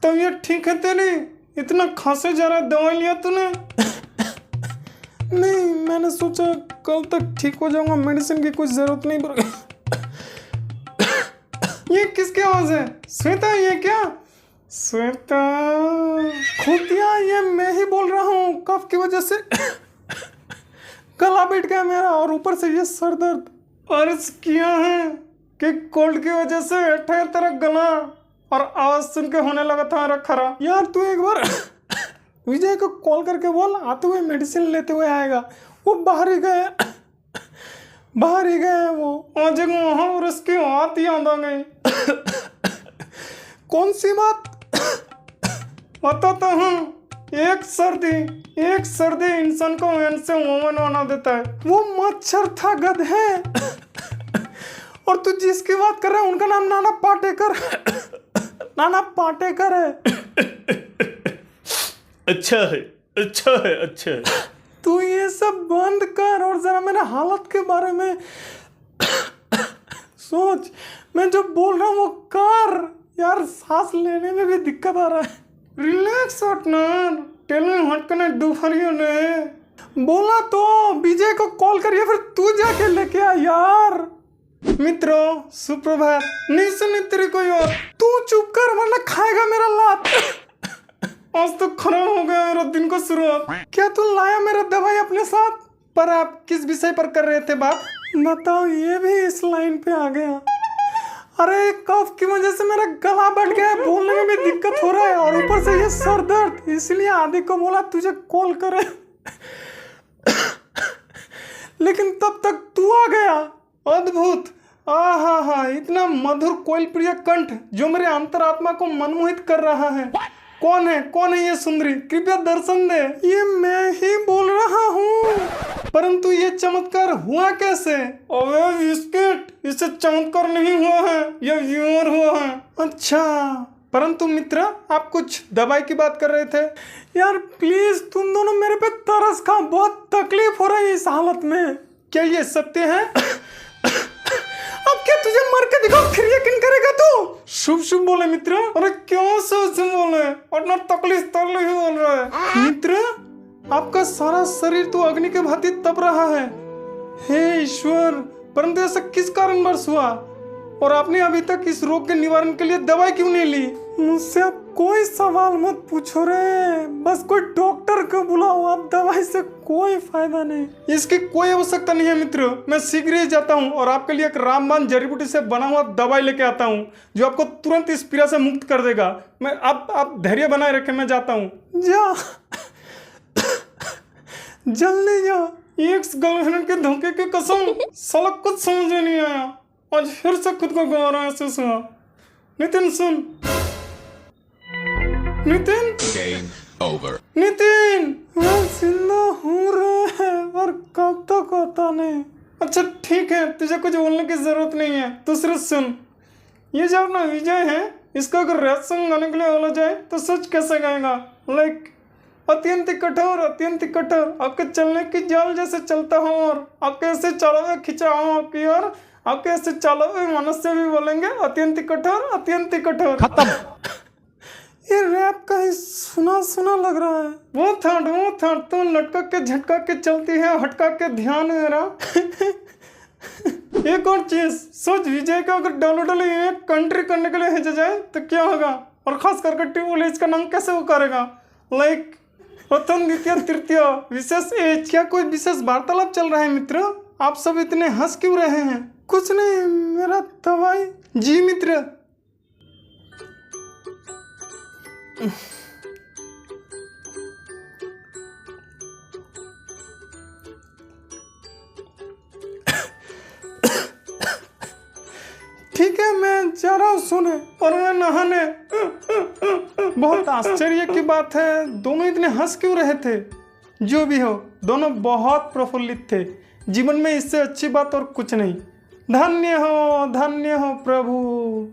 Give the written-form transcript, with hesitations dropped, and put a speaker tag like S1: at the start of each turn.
S1: तबीयत ठीक है तेरी? इतना खांसे जा रहा है, दवाई लिया तूने?
S2: नहीं, मैंने सोचा कल तक ठीक हो जाऊंगा, मेडिसिन की कुछ जरूरत नहीं पड़ेगी।
S1: ये किसकी आवाज है? श्वेता, ये क्या? श्वेता
S2: खुदिया, ये मैं ही बोल रहा हूँ। कफ की वजह से गला बैठ गया मेरा, और ऊपर से ये सर दर्द।
S1: अर्ज किया है कि कोल्ड की वजह से बैठा है तेरा गला, और आवाज सुन के होने लगा था मेरा खरा।
S2: यार तू एक बार विजय को कॉल करके बोल, आते हुए मेडिसिन लेते हुए आएगा। वो बाहर ही गए वो।
S1: आज एक महापुरुष की बात याद आ गई।
S2: कौन सी बात?
S1: बताता हूँ। एक सर्दी इंसान को वैन से वोमन बना देता है।
S2: वो मच्छर था गधे। और तू जिसकी बात कर रहा है उनका नाम नाना पाटेकर है।
S1: अच्छा है।
S2: तू ये सब बंद कर और जरा मेरे हालत के बारे में सोच। मैं जो बोल रहा हूँ वो कर। यार सांस लेने में भी दिक्कत आ रहा है।
S1: Relax partner, tell me what can I do for you ने?
S2: बोला तो विजय को कॉल करिए, फिर तू जाके लेके आ यार।
S1: मित्रों सुप्रभात। नहीं सुनी तेरी कोई और?
S2: तू चुप कर वरना खाएगा मेरा लात।
S1: आज तो खराब हो गया मेरा दिन का शुरुआत।
S2: क्या तू लाया मेरा दवाई अपने साथ?
S1: पर आप किस विषय पर कर रहे थे बात?
S2: बताओ, ये भी इस लाइन पे आ गया। अरे कफ की वजह से मेरा गला बैठ गया है, बोलने में भी दिक्कत हो रहा है, और ऊपर से ये सर दर्द। इसलिए आदि को बोला तुझे कॉल करे, लेकिन तब तक तू आ गया।
S1: अद्भुत। आहा, इतना मधुर कोयल प्रिय कंठ जो मेरे अंतरात्मा को मनमोहित कर रहा है। कौन है ये सुंदरी? कृपया दर्शन दे।
S2: ये मैं ही बोल रहा हूँ।
S1: परंतु ये चमत्कार हुआ कैसे? अबे बिस्किट, इससे चमत्कार नहीं हुआ है, ये व्यूअर हुआ है।
S2: अच्छा,
S1: परंतु मित्र, आप कुछ दवाई की बात कर रहे थे।
S2: यार प्लीज तुम दोनों मेरे पे तरस खा, बहुत तकलीफ हो रही है इस हालत में।
S1: क्या ये सत्य है?
S2: अब क्या तुझे मर के दिखाओ, फिर यकीन करेगा तू?
S1: शुभ बोले मित्र। अरे क्यों शुभ बोले? और ना तकलीफ ही बोल रहा है। मित्र, आपका सारा शरीर तो अग्नि के भांति तप रहा है। हे ईश्वर, परंतु ऐसा किस कारणवश हुआ? और आपने अभी तक इस रोग के निवारण के लिए दवाई क्यों नहीं ली?
S2: मुझसे आप कोई सवाल मत पूछो रे, बस कोई डॉक्टर को बुलाओ। आप दवाई से कोई फायदा नहीं।
S1: इसकी कोई आवश्यकता नहीं है मित्र। मैं शीघ्र ही जाता हूँ और आपके लिए एक रामबाण जड़ी बूटी से बना हुआ दवाई लेके आता हूँ, जो आपको तुरंत इस पीड़ा से मुक्त कर देगा। मैं आप धैर्य बनाए रखें, मैं जाता हूँ।
S2: जा जल्दी जा।
S1: एक गर्लफ्रेंड के धोखे की कसम, साला कुछ समझ में नहीं आया। आज फिर से खुद को गंवारा महसूस हुआ। नितिन सुन। Nitin,
S3: Game over.
S1: नितिन,
S2: मैं जिंदा हूँ रे, और कब तक होता नहीं।
S1: अच्छा ठीक है, तुझे कुछ बोलने की जरूरत नहीं है। दूसरा सुन, ये जो अपना विजय है, इसका अगर रैप सॉन्ग गाने के लिए बोला जाए तो सच कैसे गाएगा? लाइक अत्यंत कठोर, आपके चलने की जाल जैसे चलता हूँ, और आपके ऐसे चलावे खिंचा हूँ आपकी ओर, आपके ऐसे चलावे मनुष्य भी बोलेंगे अत्यंत कठोर।
S2: खत्म। ये रैप कहीं सुना लग रहा है।
S1: वो थर्ड तो लटका के झटका के चलती है, हटका के ध्यान मेरा। एक और चीज सोच, विजय का अगर डब्ल्यूडब्ल्यूई कंट्री करने के लिए भेजा जाए तो क्या होगा? और खास करके ट्रिपल एच का नाम कैसे वो करेगा? लाइक प्रथम, द्वितीय, तृतीय, विशेष एच। क्या कोई विशेष वार्तालाप चल रहा है मित्र? आप सब इतने हंस क्यों रहे हैं?
S2: कुछ नहीं, मेरा दवाई।
S1: जी मित्र।
S2: ठीक है, मैं जा रहा हूँ सोने।
S1: और मैं नहाने। बहुत आश्चर्य की बात है, दोनों इतने हंस क्यों रहे थे? जो भी हो, दोनों बहुत प्रफुल्लित थे। जीवन में इससे अच्छी बात और कुछ नहीं। धन्य हो प्रभु।